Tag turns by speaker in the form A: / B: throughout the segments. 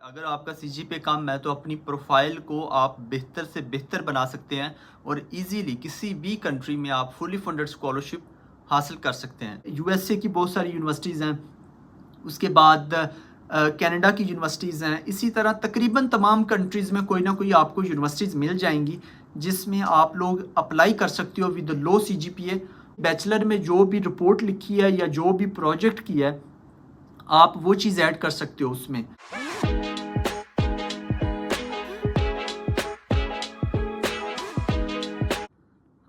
A: अगर आपका सीजीपीए कम है तो अपनी प्रोफाइल को आप बेहतर से बेहतर बना सकते हैं और इजीली किसी भी कंट्री में आप फुली फंडेड स्कॉलरशिप हासिल कर सकते हैं। यूएसए की बहुत सारी यूनिवर्सिटीज़ हैं, उसके बाद कनाडा की यूनिवर्सिटीज़ हैं। इसी तरह तकरीबन तमाम कंट्रीज़ में कोई ना कोई आपको यूनिवर्सिटीज़ मिल जाएंगी जिसमें आप लोग अप्लाई कर सकते हो विद लो सीजीपीए। बैचलर में जो भी रिपोर्ट लिखी है या जो भी प्रोजेक्ट किया है आप वो चीज़ ऐड कर सकते हो उसमें।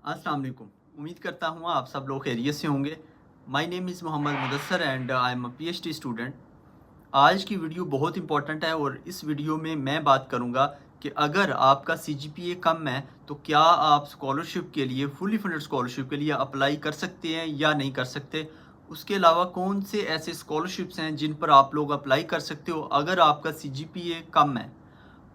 A: अस्सलाम वालेकुम। उम्मीद करता हूँ आप सब लोग खैरियत से होंगे। My name is Mohammad Mudassar and I am a PhD student. आज की वीडियो बहुत इंपॉर्टेंट है और इस वीडियो में मैं बात करूँगा कि अगर आपका सीजीपीए कम है तो क्या आप स्कॉलरशिप के लिए फुली फंडेड स्कॉलरशिप के लिए अप्लाई कर सकते हैं या नहीं कर सकते। उसके अलावा कौन से ऐसे स्कॉलरशिप्स हैं जिन पर आप लोग अप्लाई कर सकते हो अगर आपका सीजीपीए कम है।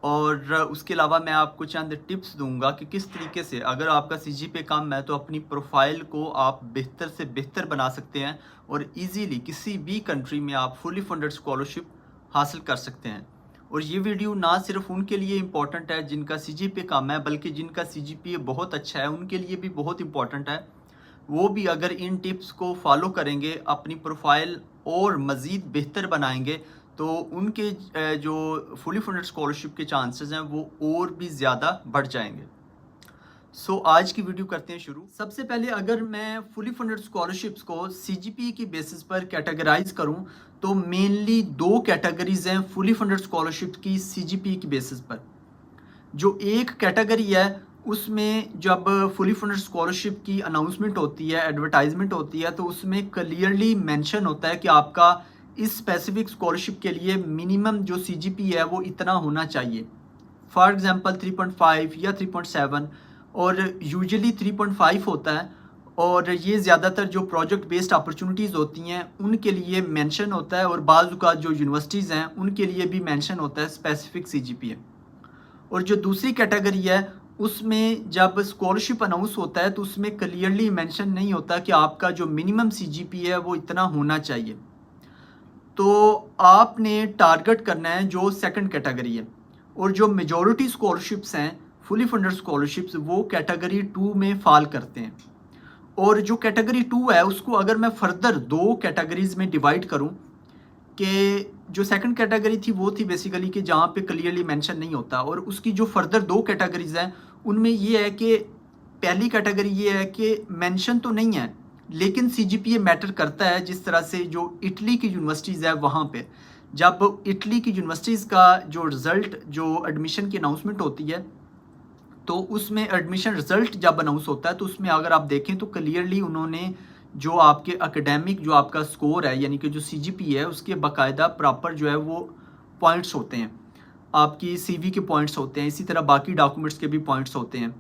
A: और उसके अलावा मैं आपको चंद टिप्स दूंगा कि किस तरीके से अगर आपका सीजीपीए कम है तो अपनी प्रोफाइल को आप बेहतर से बेहतर बना सकते हैं और इजीली किसी भी कंट्री में आप फुली फंडेड स्कॉलरशिप हासिल कर सकते हैं। और ये वीडियो ना सिर्फ उनके लिए इम्पोर्टेंट है जिनका सीजीपीए कम है, बल्कि जिनका सीजीपीए बहुत अच्छा है उनके लिए भी बहुत इम्पोर्टेंट है। वो भी अगर इन टिप्स को फॉलो करेंगे, अपनी प्रोफाइल और मज़ीद बेहतर बनाएंगे तो उनके जो फुली फंडेड स्कॉलरशिप के चांसेस हैं वो और भी ज़्यादा बढ़ जाएंगे। सो आज की वीडियो करते हैं शुरू। सबसे पहले अगर मैं फुली फंडेड स्कॉलरशिप्स को सीजीपीए की बेसिस पर कैटेगराइज करूं तो मेनली दो कैटेगरीज हैं फुली फंडेड स्कॉलरशिप की सीजीपीए की बेसिस पर। जो एक कैटेगरी है उसमें जब फुली फंडेड स्कॉलरशिप की अनाउंसमेंट होती है, एडवर्टाइजमेंट होती है, तो उसमें क्लियरली मेंशन होता है कि आपका इस स्पेसिफिक स्कॉलरशिप के लिए मिनिमम जो सीजीपीए है वो इतना होना चाहिए। फॉर एग्जांपल 3.5 या 3.7 और यूजुअली 3.5 होता है। और ये ज़्यादातर जो प्रोजेक्ट बेस्ड अपॉर्चुनिटीज़ होती हैं उनके लिए मेंशन होता है और बाज़ का जो यूनिवर्सिटीज़ हैं उनके लिए भी मेंशन होता है स्पेसिफिक सीजीपीए। और जो दूसरी कैटेगरी है उसमें जब स्कॉलरशिप अनाउंस होता है तो उसमें क्लियरली मेंशन नहीं होता कि आपका जो मिनिमम सीजीपीए है वो इतना होना चाहिए। तो आपने टारगेट करना है जो सेकंड कैटेगरी है। और जो मेजॉरिटी स्कॉलरशिप्स हैं फुली फंडेड स्कॉलरशिप्स वो कैटेगरी 2 में फॉल करते हैं। और जो कैटेगरी 2 है उसको अगर मैं फर्दर दो कैटेगरीज में डिवाइड करूं कि जो सेकंड कैटेगरी थी वो थी बेसिकली कि जहाँ पे क्लियरली मेंशन नहीं होता, और उसकी जो फर्दर दो कैटेगरीज हैं उनमें ये है कि पहली कैटेगरी ये है कि मेंशन तो नहीं है लेकिन सीजीपीए मैटर करता है। जिस तरह से जो इटली की यूनिवर्सिटीज़ है वहाँ पे जब इटली की यूनिवर्सिटीज़ का जो रिज़ल्ट जो एडमिशन की अनाउंसमेंट होती है तो उसमें एडमिशन रिज़ल्ट जब अनाउंस होता है तो उसमें अगर आप देखें तो क्लियरली उन्होंने जो आपके एकेडमिक जो आपका स्कोर है यानी कि जो सीजीपीए है उसके बाकायदा प्रॉपर जो है वो पॉइंट्स होते हैं, आपकी सीवी के पॉइंट्स होते हैं, इसी तरह बाकी डॉक्यूमेंट्स के भी पॉइंट्स होते हैं।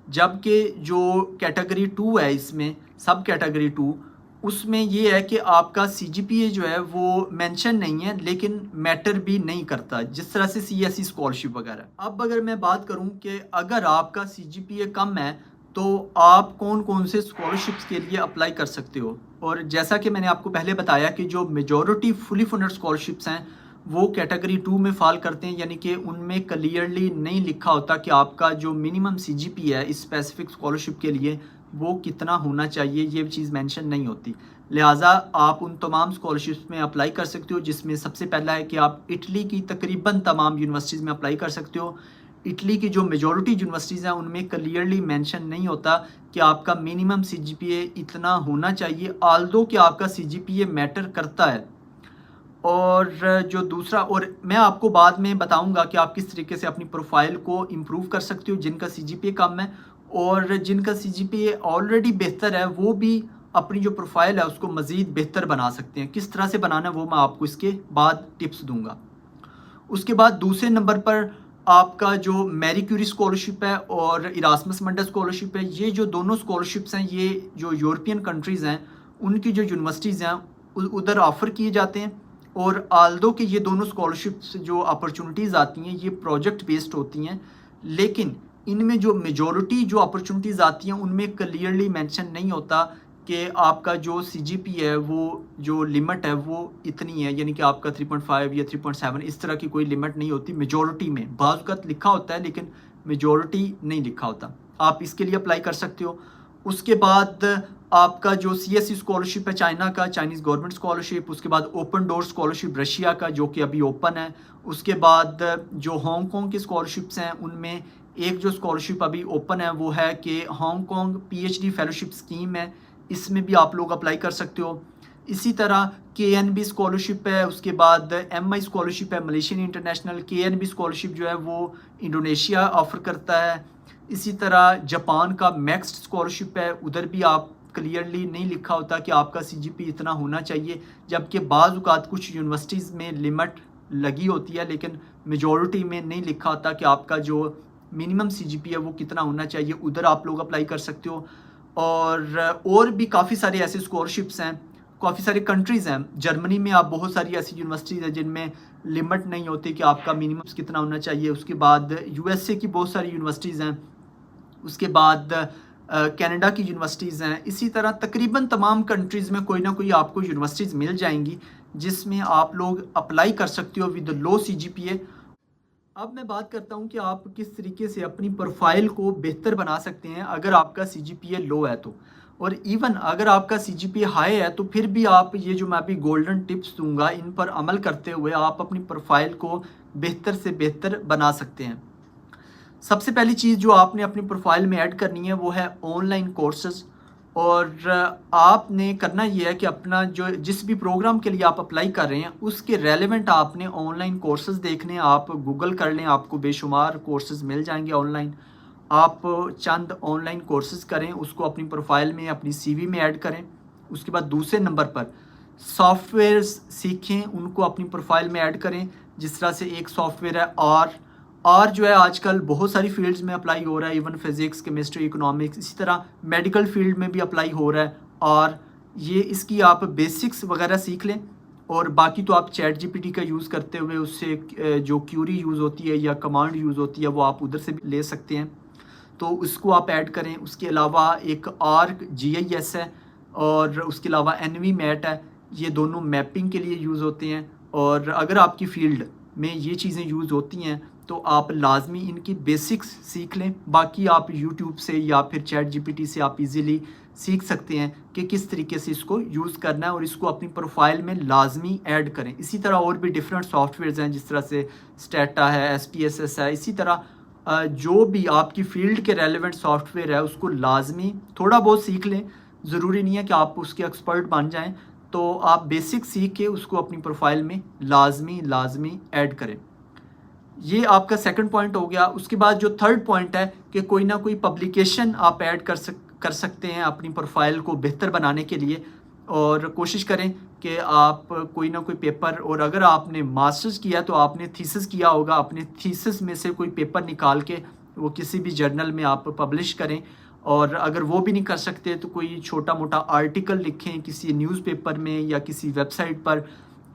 A: जबकि जो कैटेगरी 2 है इसमें सब कैटेगरी 2 उसमें ये है कि आपका सीजीपीए जो है वो मेंशन नहीं है लेकिन मैटर भी नहीं करता, जिस तरह से सीएसई स्कॉलरशिप वगैरह। अब अगर मैं बात करूं कि अगर आपका सीजीपीए कम है तो आप कौन कौन से स्कॉलरशिप्स के लिए अप्लाई कर सकते हो। और जैसा कि मैंने आपको पहले बताया कि जो मेजॉरिटी फुली फंडेड स्कॉलरशिप्स हैं वो कैटेगरी 2 में फॉल करते हैं, यानी कि उनमें क्लियरली नहीं लिखा होता कि आपका जो मिनिमम सीजीपीए है इस स्पेसिफिक स्कॉलरशिप के लिए वो कितना होना चाहिए, ये चीज़ मेंशन नहीं होती। लिहाजा आप उन तमाम स्कॉलरशिप्स में अप्लाई कर सकते हो जिसमें सबसे पहला है कि आप इटली की तकरीबन तमाम यूनिवर्सिटीज़ में अप्लाई कर सकते हो। इटली की जो मेजॉरिटी यूनिवर्सिटीज़ हैं उनमें क्लियरली मेंशन नहीं होता कि आपका मिनिमम सीजीपीए इतना होना चाहिए, आल्दो कि आपका सीजीपीए मैटर करता है। और जो दूसरा, और मैं आपको बाद में बताऊंगा कि आप किस तरीके से अपनी प्रोफाइल को इम्प्रूव कर सकते हो जिनका सीजीपीए कम है, और जिनका सीजीपीए ऑलरेडी बेहतर है वो भी अपनी जो प्रोफाइल है उसको मज़ीद बेहतर बना सकते हैं। किस तरह से बनाना है वो मैं आपको इसके बाद टिप्स दूंगा। उसके बाद दूसरे नंबर पर आपका जो मैरी क्यूरी स्कॉलरशिप है और इरास्मस मंडल स्कॉलरशिप है, ये जो दोनों स्कॉलरशिप्स हैं ये जो यूरोपियन कंट्रीज़ हैं उनकी जो यूनिवर्सिटीज़ हैं उधर ऑफ़र किए जाते हैं। और आल्दो के ये दोनों स्कॉलरशिप्स जो अपॉर्चुनिटीज़ आती हैं ये प्रोजेक्ट बेस्ड होती हैं, लेकिन इनमें जो मेजॉरिटी जो अपॉर्चुनिटीज़ आती हैं उनमें क्लियरली मेंशन नहीं होता कि आपका जो सीजीपी है वो जो लिमिट है वो इतनी है, यानी कि आपका 3.5 या 3.7 इस तरह की कोई लिमिट नहीं होती मेजॉरिटी में। बाज़ वक़्त लिखा होता है लेकिन मेजॉरिटी नहीं लिखा होता। आप इसके लिए अप्लाई कर सकते हो। उसके बाद आपका जो सीएससी स्कॉलरशिप है चाइना का, चाइनीज़ गवर्नमेंट स्कॉलरशिप, उसके बाद ओपन डोर स्कॉलरशिप रशिया का जो कि अभी ओपन है। उसके बाद जो हांगकांग की स्कॉलरशिप्स हैं उनमें एक जो स्कॉलरशिप अभी ओपन है वो है कि हांगकांग पीएचडी फेलोशिप स्कीम है, इसमें भी आप लोग अप्लाई कर सकते हो। इसी तरह केएनबी स्कॉलरशिप है, उसके बाद एमआई स्कॉलरशिप है मलेशियन इंटरनेशनल। केएनबी स्कॉलरशिप जो है वो इंडोनेशिया ऑफ़र करता है। इसी तरह जापान का मैक्स स्कॉलरशिप है, उधर भी आप क्लियरली नहीं लिखा होता कि आपका सीजीपी इतना होना चाहिए, जबकि बाज़ औक़ात कुछ यूनिवर्सिटीज़ में लिमिट लगी होती है लेकिन मेजॉरिटी में नहीं लिखा होता कि आपका जो मिनिमम सीजीपी है वो कितना होना चाहिए। उधर आप लोग अप्लाई कर सकते हो। और भी काफ़ी सारे ऐसे स्कॉलरशिप्स हैं, काफ़ी सारी कंट्रीज़ हैं। जर्मनी में आप बहुत सारी ऐसी यूनिवर्सिटीज़ हैं जिनमें लिमिट नहीं होती कि आपका मिनिमम कितना होना चाहिए। उसके बाद यूएसए की बहुत सारी यूनिवर्सिटीज़ हैं। उसके बाद कनाडा की यूनिवर्सिटीज़ हैं। इसी तरह तकरीबन तमाम कंट्रीज़ में कोई ना कोई आपको यूनिवर्सिटीज़ मिल जाएंगी जिसमें आप लोग अप्लाई कर सकते हो विद लो सीजीपीए। अब मैं बात करता हूं कि आप किस तरीके से अपनी प्रोफाइल को बेहतर बना सकते हैं अगर आपका सीजीपीए लो है तो। और इवन अगर आपका सीजीपीए हाई है तो फिर भी आप ये जो मैं अभी गोल्डन टिप्स दूंगा इन पर अमल करते हुए आप अपनी प्रोफाइल को बेहतर से बेहतर बना सकते हैं। सबसे पहली चीज़ जो आपने अपनी प्रोफाइल में ऐड करनी है वो है ऑनलाइन कोर्सेज। और आपने करना ये है कि अपना जो जिस भी प्रोग्राम के लिए आप अप्लाई कर रहे हैं उसके रेलेवेंट आपने ऑनलाइन कोर्सेज देखने। आप गूगल कर लें, आपको बेशुमार कोर्सेज मिल जाएंगे ऑनलाइन। आप चंद ऑनलाइन कोर्सेज करें, उसको अपनी प्रोफाइल में अपनी सीवी में ऐड करें। उसके बाद दूसरे नंबर पर सॉफ्टवेयर सीखें, उनको अपनी प्रोफाइल में ऐड करें। जिस तरह से एक सॉफ्टवेयर है आर जो है आजकल बहुत सारी फील्ड्स में अप्लाई हो रहा है, इवन फिज़िक्स, केमिस्ट्री, इकोनॉमिक्स, इसी तरह मेडिकल फील्ड में भी अप्लाई हो रहा है। और ये इसकी आप बेसिक्स वगैरह सीख लें। और बाकी तो आप चैट जीपीटी का यूज़ करते हुए उससे जो क्यूरी यूज़ होती है या कमांड यूज़ होती है वो आप उधर से भी ले सकते हैं, तो उसको आप ऐड करें। उसके अलावा एक आर्क जीआईएस है और उसके अलावा एनवी मैट है, ये दोनों मैपिंग के लिए यूज़ होते हैं। और अगर आपकी फ़ील्ड में ये चीज़ें यूज़ होती हैं तो आप लाजमी इनकी बेसिक्स सीख लें। बाकी आप यूट्यूब से या फिर चैट जीपीटी से आप इजीली सीख सकते हैं कि किस तरीके से इसको यूज़ करना है और इसको अपनी प्रोफाइल में लाजमी ऐड करें। इसी तरह और भी डिफरेंट सॉफ्टवेयर्स हैं, जिस तरह से स्टेटा है, एसपीएसएस है। इसी तरह जो भी आपकी फ़ील्ड के रेलेवेंट सॉफ्टवेयर है उसको लाजमी थोड़ा बहुत सीख लें। ज़रूरी नहीं है कि आप उसके एक्सपर्ट बन जाएँ, तो आप बेसिक सीख के उसको अपनी प्रोफाइल में लाजमी ऐड करें। ये आपका सेकंड पॉइंट हो गया। उसके बाद जो थर्ड पॉइंट है कि कोई ना कोई पब्लिकेशन आप ऐड कर सकते हैं अपनी प्रोफाइल को बेहतर बनाने के लिए। और कोशिश करें कि आप कोई ना कोई पेपर, और अगर आपने मास्टर्स किया तो आपने थीसिस किया होगा, अपने थीसिस में से कोई पेपर निकाल के वो किसी भी जर्नल में आप पब्लिश करें। और अगर वो भी नहीं कर सकते तो कोई छोटा मोटा आर्टिकल लिखें किसी न्यूज़पेपर में या किसी वेबसाइट पर,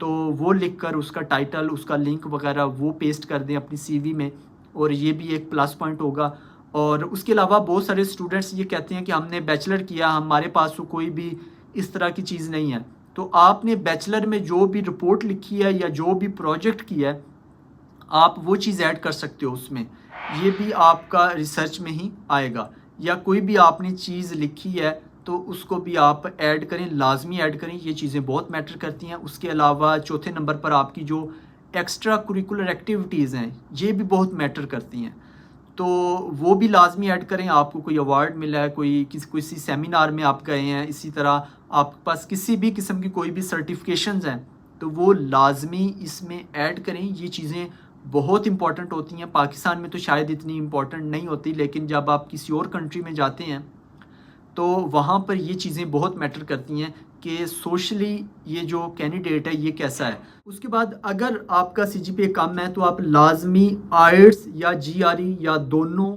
A: तो वो लिखकर उसका टाइटल, उसका लिंक वगैरह वो पेस्ट कर दें अपनी सीवी में, और ये भी एक प्लस पॉइंट होगा। और उसके अलावा बहुत सारे स्टूडेंट्स ये कहते हैं कि हमने बैचलर किया, हमारे पास तो कोई भी इस तरह की चीज़ नहीं है। तो आपने बैचलर में जो भी रिपोर्ट लिखी है या जो भी प्रोजेक्ट किया है आप वो चीज़ ऐड कर सकते हो उसमें, ये भी आपका रिसर्च में ही आएगा। या कोई भी आपने चीज़ लिखी है तो उसको भी आप ऐड करें, लाजमी ऐड करें, ये चीज़ें बहुत मैटर करती हैं। उसके अलावा चौथे नंबर पर आपकी जो एक्स्ट्रा कुरिकुलर एक्टिविटीज़ हैं ये भी बहुत मैटर करती हैं, तो वो भी लाजमी ऐड करें। आपको कोई अवार्ड मिला है, किसी सेमिनार में आप गए हैं, इसी तरह आपके पास किसी भी किस्म की कोई भी सर्टिफिकेशंस हैं तो वो लाजमी इसमें ऐड करें। ये चीज़ें बहुत इंपॉर्टेंट होती हैं। पाकिस्तान में तो शायद इतनी इम्पॉर्टेंट नहीं होती, लेकिन जब आप किसी और कंट्री में जाते हैं तो वहाँ पर ये चीज़ें बहुत मैटर करती हैं कि सोशली ये जो कैंडिडेट है ये कैसा है। उसके बाद अगर आपका सीजीपीए कम है तो आप लाजमी आईएलटीएस या जीआरई या दोनों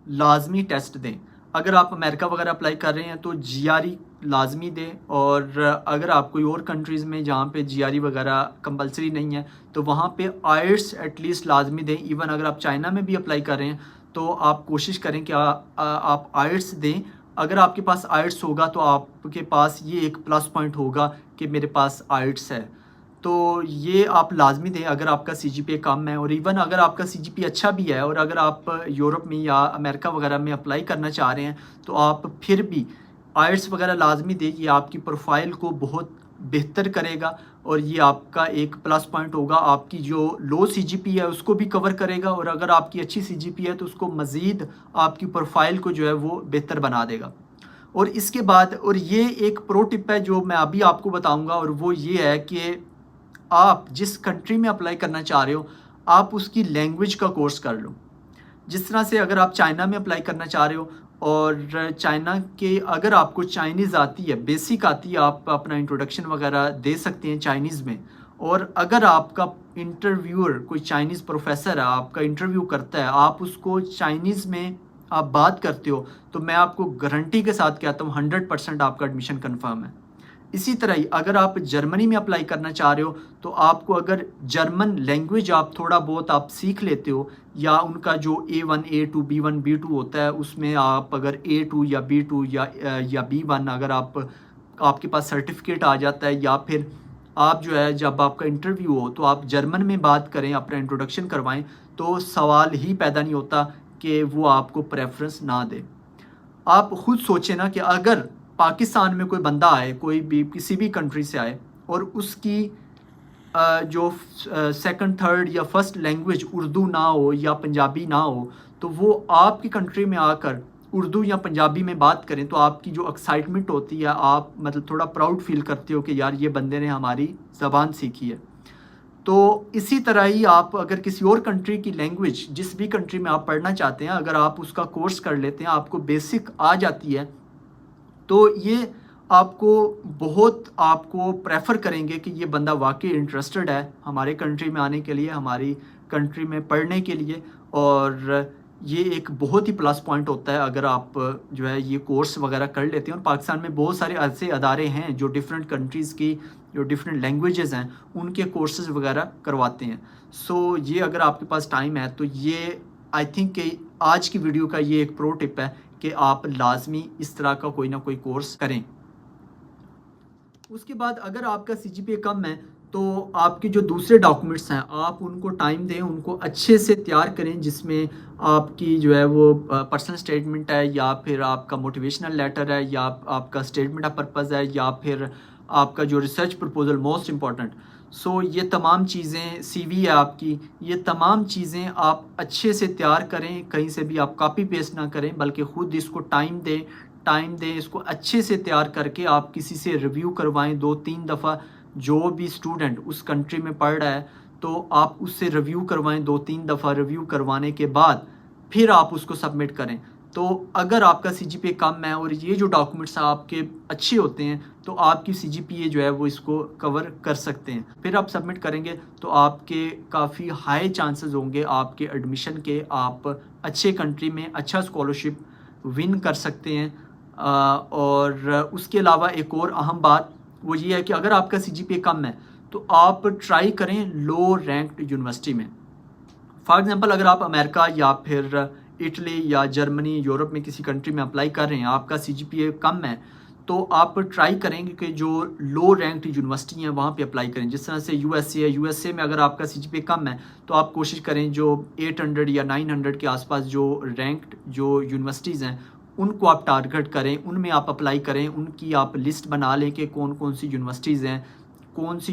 A: लाजमी टेस्ट दें। अगर आप अमेरिका वगैरह अप्लाई कर रहे हैं तो जीआरई लाजमी दें, और अगर आप कोई और कंट्रीज़ में जहाँ पे जीआरई वगैरह कंपलसरी नहीं है तो वहाँ पे आईएलटीएस एटलीस्ट लाजमी दें। इवन अगर आप चाइना में भी अप्लाई कर रहे हैं तो आप कोशिश करें कि आप आईएलटीएस दें। अगर आपके पास आइट्स होगा तो आपके पास ये एक प्लस पॉइंट होगा कि मेरे पास आइट्स है। तो ये आप लाजमी दें अगर आपका सीजीपीए कम है, और इवन अगर आपका सीजीपीए अच्छा भी है और अगर आप यूरोप में या अमेरिका वगैरह में अप्लाई करना चाह रहे हैं तो आप फिर भी आइट्स वगैरह लाजमी दें। ये आपकी प्रोफाइल को बहुत बेहतर करेगा और ये आपका एक प्लस पॉइंट होगा। आपकी जो लो सीजीपी है उसको भी कवर करेगा, और अगर आपकी अच्छी सीजीपी है तो उसको मज़ीद आपकी प्रोफाइल को जो है वो बेहतर बना देगा। और इसके बाद, और ये एक प्रो टिप है जो मैं अभी आपको बताऊंगा, और वो ये है कि आप जिस कंट्री में अप्लाई करना चाह रहे हो आप उसकी लैंग्वेज का कोर्स कर लो। जिस तरह से अगर आप चाइना में अप्लाई करना चाह रहे हो और चाइना के अगर आपको चाइनीज़ आती है, बेसिक आती है, आप अपना इंट्रोडक्शन वगैरह दे सकते हैं चाइनीज़ में। और अगर आपका इंटरव्यूअर कोई चाइनीज़ प्रोफेसर है, आपका इंटरव्यू करता है, आप उसको चाइनीज़ में आप बात करते हो, तो मैं आपको गारंटी के साथ कहता हूँ 100% आपका एडमिशन कन्फर्म है। इसी तरह ही अगर आप जर्मनी में अप्लाई करना चाह रहे हो तो आपको अगर जर्मन लैंग्वेज आप थोड़ा बहुत आप सीख लेते हो, या उनका जो A1 A2 B1 B2 होता है उसमें आप अगर A2 या B2 या B1 अगर आपके पास सर्टिफिकेट आ जाता है, या फिर आप जो है जब आपका इंटरव्यू हो तो आप जर्मन में बात करें, अपना इंट्रोडक्शन करवाएं, तो सवाल ही पैदा नहीं होता कि वो आपको प्रेफरेंस ना दे। आप खुद सोचें ना कि अगर पाकिस्तान में कोई बंदा आए, कोई भी किसी भी कंट्री से आए, और उसकी जो सेकंड थर्ड या फर्स्ट लैंग्वेज उर्दू ना हो या पंजाबी ना हो, तो वो आपकी कंट्री में आकर उर्दू या पंजाबी में बात करें तो आपकी जो एक्साइटमेंट होती है, आप मतलब थोड़ा प्राउड फील करते हो कि यार ये बंदे ने हमारी ज़बान सीखी है। तो इसी तरह ही आप अगर किसी और कंट्री की लैंग्वेज, जिस भी कंट्री में आप पढ़ना चाहते हैं, अगर आप उसका कोर्स कर लेते हैं, आपको बेसिक आ जाती है, तो ये आपको प्रेफर करेंगे कि ये बंदा वाकई इंटरेस्टेड है हमारे कंट्री में आने के लिए, हमारी कंट्री में पढ़ने के लिए। और ये एक बहुत ही प्लस पॉइंट होता है अगर आप जो है ये कोर्स वगैरह कर लेते हैं। और पाकिस्तान में बहुत सारे ऐसे अदारे हैं जो डिफरेंट कंट्रीज़ की जो डिफरेंट लैंग्वेजेस हैं उनके कोर्सेज वगैरह करवाते हैं। सो ये अगर आपके पास टाइम है तो ये आई थिंक कि आज की वीडियो का ये एक प्रो टिप है कि आप लाजमी इस तरह का कोई ना कोई कोर्स करें। उसके बाद अगर आपका सीजीपीए कम है तो आपके जो दूसरे डॉक्यूमेंट्स हैं आप उनको टाइम दें, उनको अच्छे से तैयार करें, जिसमें आपकी जो है वो पर्सनल स्टेटमेंट है, या फिर आपका मोटिवेशनल लेटर है, या आपका स्टेटमेंट ऑफ पर्पज़ है, या फिर आपका जो रिसर्च प्रपोजल मोस्ट इम्पॉर्टेंट। सो ये तमाम चीज़ें, सीवी है आपकी, ये तमाम चीज़ें आप अच्छे से तैयार करें, कहीं से भी आप कॉपी पेस्ट ना करें बल्कि ख़ुद इसको टाइम दें, इसको अच्छे से तैयार करके आप किसी से रिव्यू करवाएं 2-3 दफ़ा। जो भी स्टूडेंट उस कंट्री में पढ़ रहा है तो आप उससे रिव्यू करवाएं 2-3 दफ़ा। रिव्यू करवाने के बाद फिर आप उसको सबमिट करें। तो अगर आपका सीजीपीए कम है और ये जो डॉक्यूमेंट्स आपके अच्छे होते हैं तो आपकी सीजीपीए जो है वो इसको कवर कर सकते हैं। फिर आप सबमिट करेंगे तो आपके काफ़ी हाई चांसेस होंगे आपके एडमिशन के, आप अच्छे कंट्री में अच्छा स्कॉलरशिप विन कर सकते हैं। और उसके अलावा एक और अहम बात वो ये है कि अगर आपका सीजीपीए कम है तो आप ट्राई करें लो रैंक्ड यूनिवर्सिटी में। फॉर एग्जांपल अगर आप अमेरिका या फिर इटली या जर्मनी, यूरोप में किसी कंट्री में अप्लाई कर रहे हैं, आपका सीजीपीए कम है, तो आप ट्राई करेंगे कि जो लो रैंक्ड यूनिवर्सिटी हैं वहाँ पे अप्लाई करें। जिस तरह से यूएसए है, यूएसए में अगर आपका सीजीपीए कम है तो आप कोशिश करें जो 800 या 900 के आसपास जो रैंक्ड जो यूनिवर्सिटीज़ हैं उनको आप टारगेट करें, उनमें आप अप्लाई करें। उनकी आप लिस्ट बना लें कि कौन कौन सी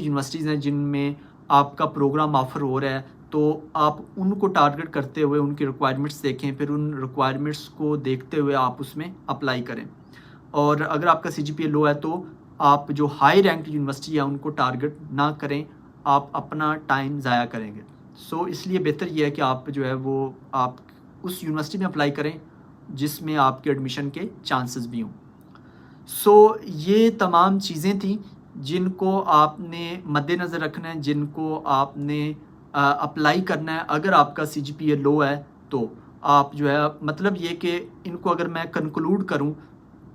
A: यूनिवर्सिटीज़ हैं जिनमें आपका प्रोग्राम ऑफ़र हो रहा है, तो आप उनको टारगेट करते हुए उनकी रिक्वायरमेंट्स देखें, फिर उन रिक्वायरमेंट्स को देखते हुए आप उसमें अप्लाई करें। और अगर आपका सीजीपीए लो है तो आप जो हाई रैंक्ड यूनिवर्सिटी है उनको टारगेट ना करें, आप अपना टाइम ज़ाया करेंगे। सो इसलिए बेहतर ये है कि आप जो है वो आप उस यूनिवर्सिटी में अप्लाई करें जिसमें आपके एडमिशन के चांसेस भी हों। सो ये तमाम चीज़ें थी जिनको आपने मद्देनज़र रखना है, जिनको आपने अप्लाई करना है। अगर आपका सीजीपीए लो है तो आप जो है, मतलब ये कि इनको अगर मैं कंक्लूड करूं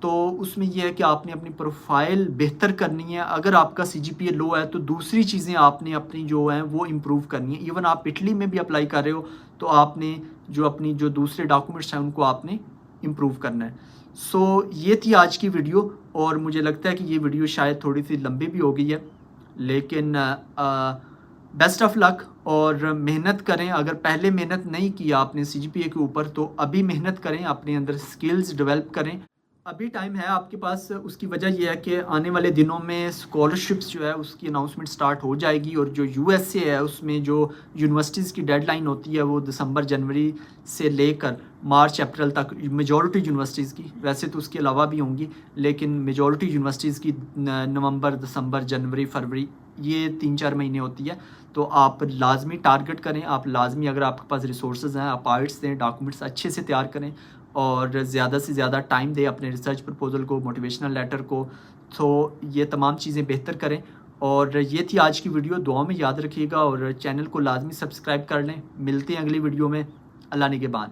A: तो उसमें यह है कि आपने अपनी प्रोफाइल बेहतर करनी है। अगर आपका सीजीपीए लो है तो दूसरी चीज़ें आपने अपनी जो हैं वो इम्प्रूव करनी है। इवन आप इटली में भी अप्लाई कर रहे हो तो आपने जो अपनी जो दूसरे डॉक्यूमेंट्स हैं उनको आपने इम्प्रूव करना है। सो ये थी आज की वीडियो, और मुझे लगता है कि ये वीडियो शायद थोड़ी सी लंबी भी हो गई है, लेकिन बेस्ट ऑफ लक और मेहनत करें। अगर पहले मेहनत नहीं किया आपने सीजीपीए के ऊपर, तो अभी मेहनत करें, अपने अंदर स्किल्स डेवलप करें। अभी टाइम है आपके पास। उसकी वजह यह है कि आने वाले दिनों में स्कॉलरशिप्स जो है उसकी अनाउंसमेंट स्टार्ट हो जाएगी, और जो यूएसए है उसमें जो यूनिवर्सिटीज़ की डेडलाइन होती है वो दिसंबर जनवरी से लेकर मार्च अप्रैल तक, मेजॉरिटी यूनिवर्सिटीज़ की, वैसे तो उसके अलावा भी होंगी, लेकिन मेजॉरिटी यूनिवर्सिटीज़ की नवंबर दिसंबर जनवरी फरवरी ये 3-4 महीने होती है। तो आप लाजमी टारगेट करें, आप लाजमी, अगर आपके पास रिसोर्स हैं, आप आर्ट्स दें, डॉक्यूमेंट्स अच्छे से तैयार करें और ज़्यादा से ज़्यादा टाइम दें अपने रिसर्च प्रपोजल को, मोटिवेशनल लेटर को। तो ये तमाम चीज़ें बेहतर करें। और ये थी आज की वीडियो, दुआ में याद रखिएगा और चैनल को लाजमी सब्सक्राइब कर लें। मिलते हैं अगली वीडियो में। अल्लाह निगहबान।